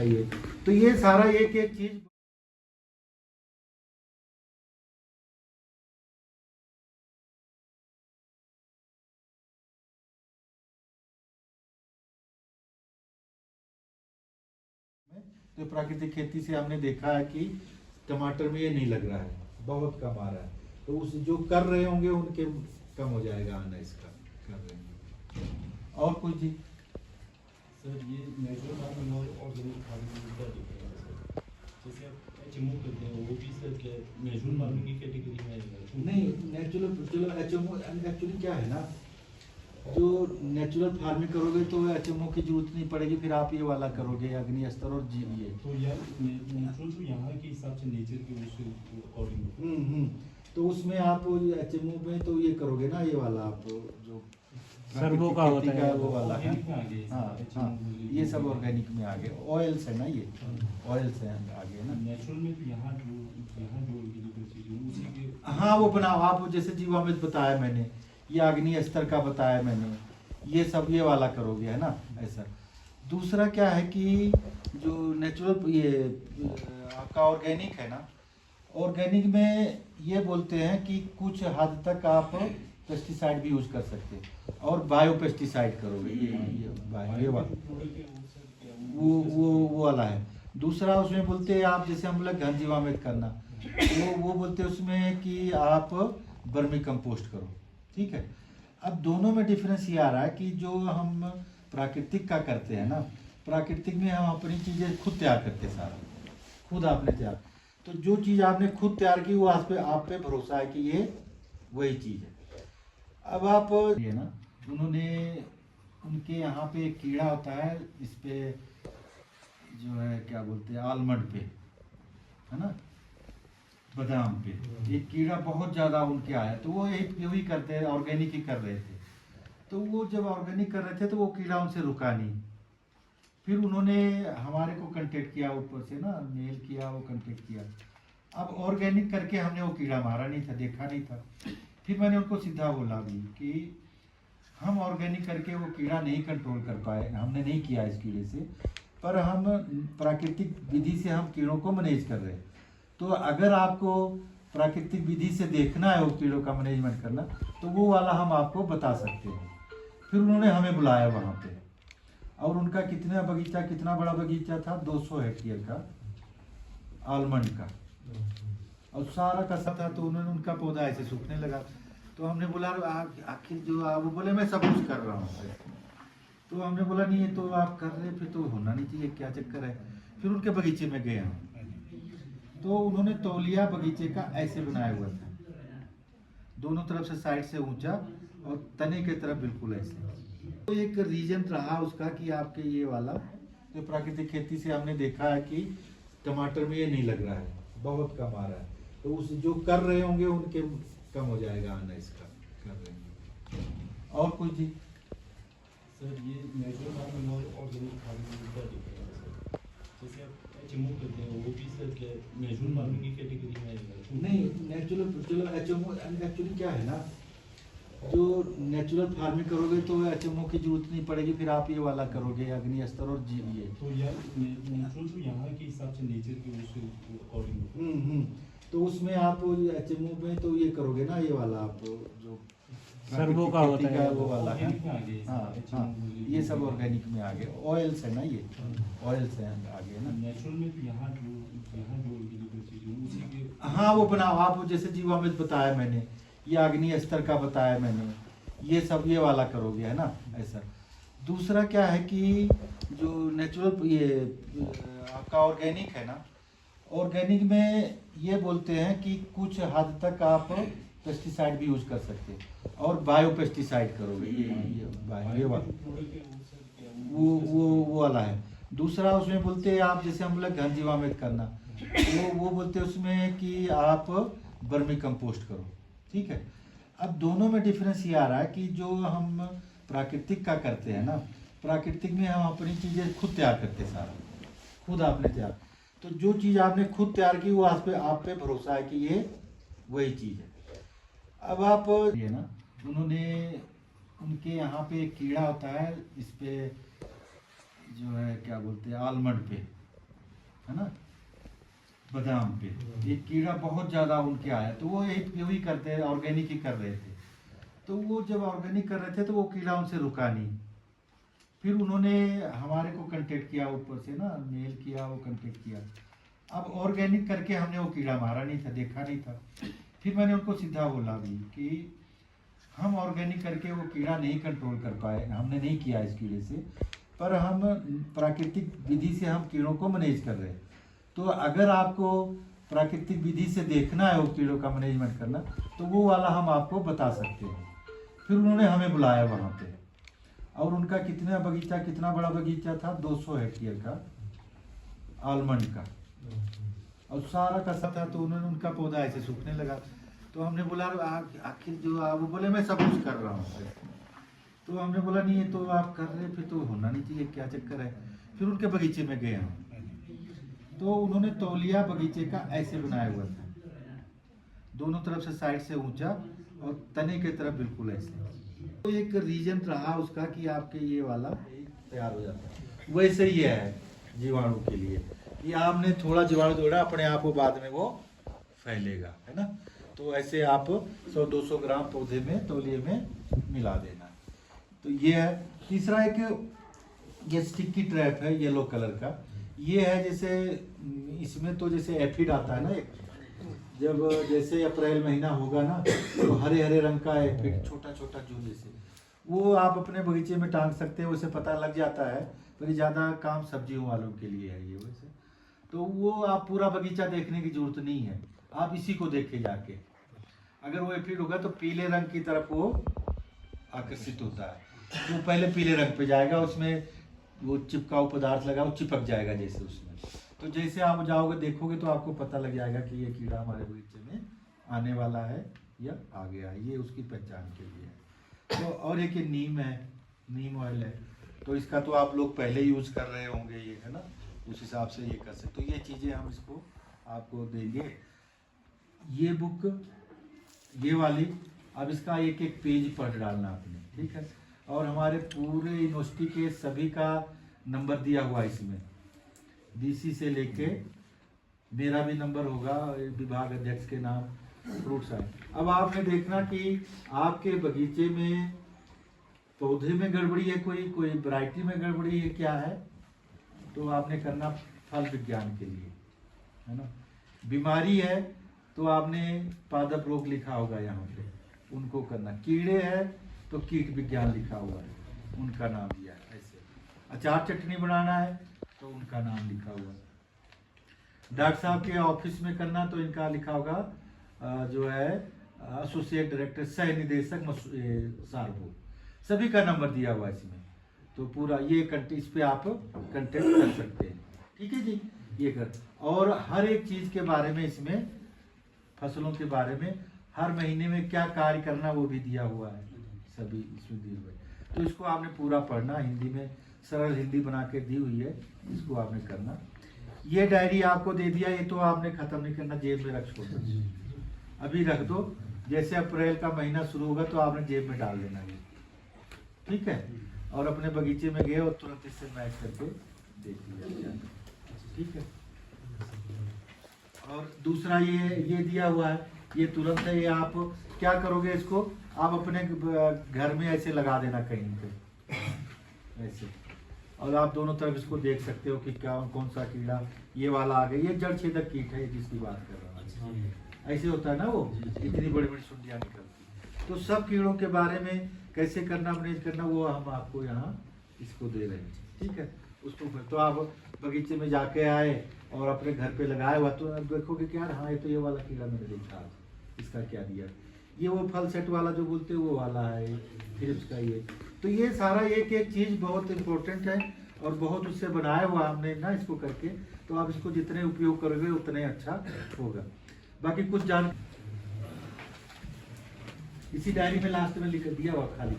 उसका ये, तो ये सारा एक एक चीज तो प्राकृतिक खेती से हमने देखा है कि टमाटर में ये नहीं लग रहा है, बहुत कम आ रहा है। तो उस जो कर रहे होंगे उनके कम हो जाएगा आना इसका, कर रहे हैं। और कुछ जी सर, ये नेचुरल फार्मिंग और ऑर्गेनिक फार्मिंग में क्या डिफरेंस है सर? जैसे आप एचएमओ करते हैं वो भी सर क्या नेचुरल फार्मिंग की कैटेगरी में आएगा? नहीं, नेचुरल चलो एचएमओ एक्चुअली क्या है ना, जो नेचुरल फार्मिंग करोगे तो एचएमओ की जरूरत नहीं पड़ेगी, फिर आप ये वाला करोगे अग्नि अस्तर और जीवीए। तो यार नेचुरल तो यहाँ के हिसाब से नेचर के उससे अकॉर्डिंग तो उसमें आप एचएमओ में तो ये करोगे ना, ये वाला आप जो सर्वो का होता है वो वाला है। ऑर्गेनिक में आ गए। हाँ, ये सब ऑर्गेनिक में आ गए, ऑयल्स है ना, ये ऑयल से आ गए ना। नेचुरल में तो यहाँ जो ऑर्गेनिक चीज़ है उसी के। हाँ, वो बनाओ आप, जैसे जीवामृत बताया मैंने, ये अग्नि अस्तर का बताया मैंने, ये सब ये वाला करोगे है ना ऐसा। दूसरा क्या है कि जो नेचुरल ये आपका ऑर्गेनिक है ना, ऑर्गेनिक में ये बोलते हैं कि कुछ हद तक आप पेस्टिसाइड भी यूज कर सकते हैं और बायो पेस्टिसाइड करोगे, ये वाला वो वाला है। दूसरा उसमें बोलते हैं आप, जैसे हम बोले घन जीवामृत करना, वो बोलते हैं उसमें कि आप वर्मी कंपोस्ट करो, ठीक है। अब दोनों में डिफरेंस ये आ रहा है कि जो हम प्राकृतिक का करते हैं ना, प्राकृतिक में हम अपनी चीज़ें खुद तैयार करते हैं, सारा खुद आपने तैयार, तो जो चीज़ आपने खुद तैयार की वो आप पे भरोसा है कि ये वही चीज़ है। अब आप ये ना, उन्होंने उनके यहाँ पे एक कीड़ा होता है, इस पे जो है क्या बोलते हैं, आलमंड पे है ना, बादाम पे एक कीड़ा बहुत ज़्यादा उनके आया, तो वो यही करते हैं, ऑर्गेनिक ही कर रहे थे। तो वो जब ऑर्गेनिक कर रहे थे तो वो कीड़ा उनसे रुका नहीं, फिर उन्होंने हमारे को कांटेक्ट किया, ऊपर से ना मेल किया, वो कांटेक्ट किया। अब ऑर्गेनिक करके हमने वो कीड़ा मारा नहीं था, देखा नहीं था। फिर मैंने उनको सीधा बोला भी कि हम ऑर्गेनिक करके वो कीड़ा नहीं कंट्रोल कर पाए, हमने नहीं किया इस कीड़े से, पर हम प्राकृतिक विधि से हम कीड़ों को मैनेज कर रहे हैं। तो अगर आपको प्राकृतिक विधि से देखना है वो कीड़ों का मैनेजमेंट करना, तो वो वाला हम आपको बता सकते हैं। फिर उन्होंने हमें बुलाया वहाँ पे, और उनका कितना बड़ा बगीचा था, 200 हेक्टेयर का आलमंड का, और सारा कसा था। तो उन्होंने उनका पौधा ऐसे सूखने लगा, तो हमने बोला आखिर जो वो बोले मैं सब कुछ कर रहा हूँ। तो हमने बोला नहीं, ये तो आप कर रहे, फिर तो होना नहीं चाहिए, क्या चक्कर है। फिर उनके बगीचे में गए हम, तो उन्होंने तौलिया बगीचे का ऐसे बनाया हुआ था, दोनों तरफ से साइड से ऊंचा और तने के तरफ बिल्कुल ऐसे। तो एक रीजन रहा उसका कि आपके ये वाला जो प्राकृतिक खेती से हमने देखा है कि टमाटर में ये नहीं लग रहा है, बहुत कम आ रहा है। तो उस जो कर रहे होंगे उनके कम हो जाएगा आना इसका, कर रहे हैं। और कुछ जी सर, ये नेचुरल फार्मिंग और ऑर्गेनिक फार्मिंग में क्या डिफरेंस है? जैसे आप एचएमओ करते हैं वो भी सर क्या नेचुरल फार्मिंग की कैटेगरी में आएगा? नहीं, नेचुरल चलो एचएमओ एक्चुअली क्या है ना, जो नेचुरल फार्मिंग करोगे तो एचएमओ की जरूरत नहीं पड़ेगी, फिर आप ये वाला करोगे अग्नि अस्तर और जीवीए। तो यार नेचुरल तो यहाँ के हिसाब से नेचर के उससे अकॉर्डिंग। तो उसमें आप एचएमओ में तो ये करोगे ना, ये वाला आप जो सर्वो का होता है, वो वाला है। ऑर्गेनिक में आ गए। हाँ, ये सब ऑर्गेनिक में आ गए, ऑयल्स है ना, ये ऑयल्स से आ गए ना। नेचुरल में तो यहाँ जो ऑर्गेनिक चीज़ है उसी के। हाँ, वो बनाओ आप, जैसे जीवामृत बताया मैंने, ये अग्नि अस्तर का बताया मैंने, ये सब ये वाला करोगे है ना ऐसा। दूसरा क्या है कि जो नेचुरल ये आपका ऑर्गेनिक है ना, ऑर्गेनिक में ये बोलते हैं कि कुछ हद तक आप पेस्टिसाइड भी यूज कर सकते हैं और बायो पेस्टिसाइड करोगे, ये वाला वो वाला है। दूसरा उसमें बोलते हैं आप, जैसे हम बोले घन जीवामृत करना, वो बोलते हैं उसमें कि आप वर्मी कंपोस्ट करो, ठीक है। अब दोनों में डिफरेंस ये आ रहा है कि जो हम प्राकृतिक का करते हैं ना, प्राकृतिक में हम अपनी चीज़ें खुद तैयार करते हैं, सारा खुद आपने तैयार, तो जो चीज़ आपने खुद तैयार की वो आप पे भरोसा है कि ये वही चीज़ है। अब आप ये ना, उन्होंने उनके यहाँ पे एक कीड़ा होता है, इस पे जो है क्या बोलते हैं, आलमंड पे है ना, बादाम पे ये कीड़ा बहुत ज़्यादा उनके आया, तो वो एक वही करते हैं, ऑर्गेनिक ही कर रहे थे। तो वो जब ऑर्गेनिक कर रहे थे तो वो कीड़ा उनसे रुका नहीं। फिर उन्होंने हमारे को कांटेक्ट किया, ऊपर से ना मेल किया, वो कांटेक्ट किया। अब ऑर्गेनिक करके हमने वो कीड़ा मारा नहीं था, देखा नहीं था। फिर मैंने उनको सीधा बोला भी कि हम ऑर्गेनिक करके वो कीड़ा नहीं कंट्रोल कर पाए, हमने नहीं किया इस कीड़े से, पर हम प्राकृतिक विधि से हम कीड़ों को मैनेज कर रहे हैं। तो अगर आपको प्राकृतिक विधि से देखना है वो कीड़ों का मैनेजमेंट करना, तो वो वाला हम आपको बता सकते हैं। फिर उन्होंने हमें बुलाया वहाँ पे, और उनका कितना बगीचा, कितना बड़ा बगीचा था, 200 हेक्टेयर का आलमंड का, और सारा का सब था। तो उन्होंने उनका पौधा ऐसे सूखने लगा। तो हमने बोला आखिर जो वो बोले मैं सब कुछ कर रहा हूँ। तो हमने बोला नहीं, ये तो आप कर रहे, फिर तो होना नहीं चाहिए, क्या चक्कर है। फिर उनके बगीचे में गए हम, तो उन्होंने तौलिया बगीचे का ऐसे बनाया हुआ था, दोनों तरफ से साइड से ऊंचा और तने के तरफ बिल्कुल ऐसे। तो एक रीजन रहा उसका कि आपके ये वाला तैयार हो जाता है। वैसे ही है जीवाणु के लिए, ये आपने थोड़ा जीवाणु जोड़ा, अपने आप वो बाद में वो फैलेगा, है ना। तो ऐसे आप 100-200 ग्राम पौधे में, तौलिए में मिला देना। तो ये है। तीसरा एक ये स्टिकी ट्रैप है येलो कलर का। ये है जैसे इसमें तो जैसे एफिड आता है ना, एक जब जैसे अप्रैल महीना होगा ना, तो हरे हरे रंग का एफिड छोटा छोटा जो जैसे, वो आप अपने बगीचे में टांग सकते हैं, उसे पता लग जाता है। पर ये ज़्यादा काम सब्जियों वालों के लिए है ये वैसे। तो वो आप पूरा बगीचा देखने की जरूरत नहीं है, आप इसी को देखे जाके। अगर वो एफिड होगा तो पीले रंग की तरफ वो आकर्षित होता है, तो वो पहले पीले रंग पे जाएगा, उसमें वो चिपकाऊ पदार्थ लगा, वो चिपक जाएगा जैसे उसमें। तो जैसे आप जाओगे देखोगे तो आपको पता लग जाएगा कि ये कीड़ा हमारे बगीचे में आने वाला है या आ गया है, ये उसकी पहचान के लिए है। तो और एक ये नीम है, नीम ऑयल है, तो इसका तो आप लोग पहले यूज कर रहे होंगे, ये है ना, उस हिसाब से ये कर सकते। तो ये चीज़ें हम इसको आपको देंगे। ये बुक ये वाली, अब इसका एक एक पेज पढ़ डालना आपने, ठीक है। और हमारे पूरे यूनिवर्सिटी के सभी का नंबर दिया हुआ है इसमें, डीसी से लेके मेरा भी नंबर होगा, विभाग अध्यक्ष के नाम, फ्रूट्स है। अब आपने देखना कि आपके बगीचे में पौधे में गड़बड़ी है, कोई वैरायटी में गड़बड़ी है, क्या है, तो आपने करना फल विज्ञान के लिए, है ना। बीमारी है तो आपने पादप रोग लिखा होगा यहाँ पे, उनको करना। कीड़े है तो कीट विज्ञान लिखा हुआ है, उनका नाम दिया है ऐसे। अचार चटनी बनाना है तो उनका नाम लिखा हुआ है। डॉक्टर साहब के ऑफिस में करना तो इनका लिखा होगा जो है एसोसिएट डायरेक्टर, सह निदेशक सार्वो, सभी का नंबर दिया हुआ है इसमें। तो पूरा ये इस पे आप कंटेक्ट कर सकते हैं, ठीक है जी। ये कर, और हर एक चीज़ के बारे में इसमें, फसलों के बारे में हर महीने में क्या कार्य करना वो भी दिया हुआ है, सभी इसमें दिए हुए। तो इसको आपने पूरा पढ़ना, हिंदी में सरल हिंदी बना के दी हुई है, इसको आपने करना। ये डायरी आपको दे दिया, ये तो आपने ख़त्म नहीं करना, जेब में रख छोड़ना, अभी रख दो। जैसे अप्रैल का महीना शुरू होगा तो आपने जेब में डाल देना ये, ठीक है। और अपने बगीचे में गए और तुरंत इससे मैच करके देख लिया, ठीक है। और दूसरा ये दिया हुआ है, ये तुरंत है, ये आप क्या करोगे, इसको आप अपने घर में ऐसे लगा देना कहीं पे ऐसे, और आप दोनों तरफ इसको देख सकते हो कि क्या कौन सा कीड़ा, ये वाला आ गया, ये जड़ छेदक कीट है जिसकी बात कर रहा हूँ, ऐसे होता है ना, वो इतनी बड़ी बड़ी सुंडियाँ निकलती। तो सब कीड़ों के बारे में कैसे करना, मैनेज करना, वो हम आपको यहाँ इसको दे रहे हैं, ठीक है। उसको तो आप बगीचे में जाके आए और अपने घर पे लगाया हुआ, तो देखोगे कि यार हाँ ये तो ये वाला कीड़ा मैंने देखा, इसका क्या दिया, ये वो फल सेट वाला जो बोलते हैं वो वाला है, फिर उसका ये। तो ये सारा एक एक चीज़ बहुत इम्पोर्टेंट है और बहुत उससे बनाया हुआ हमने ना इसको करके। तो आप इसको जितने उपयोग करोगे उतने अच्छा होगा। बाकी कुछ जान इसी डायरी में लास्ट में लिख दिया हुआ, खाली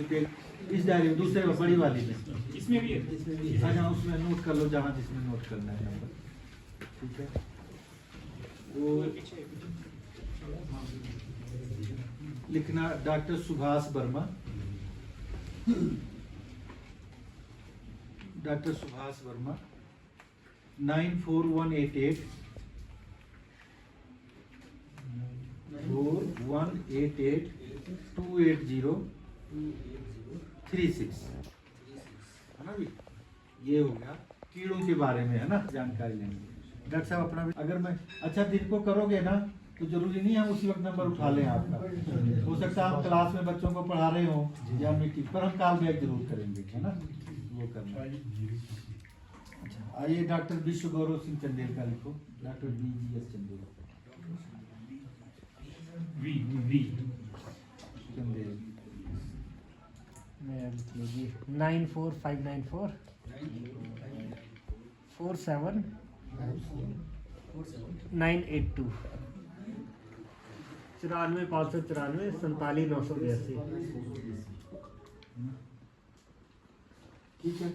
पेज इस डायरी में, दूसरे बड़ी वाली में, इसमें भी है, अच्छा उसमें नोट कर लो जहाँ जिसमें नोट करना है नंबर, ठीक है। वो लिखना डॉक्टर सुभाष वर्मा, डॉक्टर सुभाष वर्मा, 94188 4188 28036 है ना भी। ये हो गया कीड़ों के बारे में, है ना, जानकारी लेंगे। डॉक्टर साहब अपना भी अगर मैं अच्छा दिन को करोगे ना तो जरूरी नहीं हम उसी वक्त नंबर उठा लें आपका। हो सकता है हम क्लास में बच्चों को पढ़ा रहे हो या मीटिंग पर, हम कॉल बैक जरूर करेंगे, है ना, वो करना। अच्छा आइए डॉक्टर विश्व गौरव सिंह चंदेल का लिखो, डॉक्टर BGS चंदेल चंदेल। 94594 47 982 94 594 47 982। ठीक है।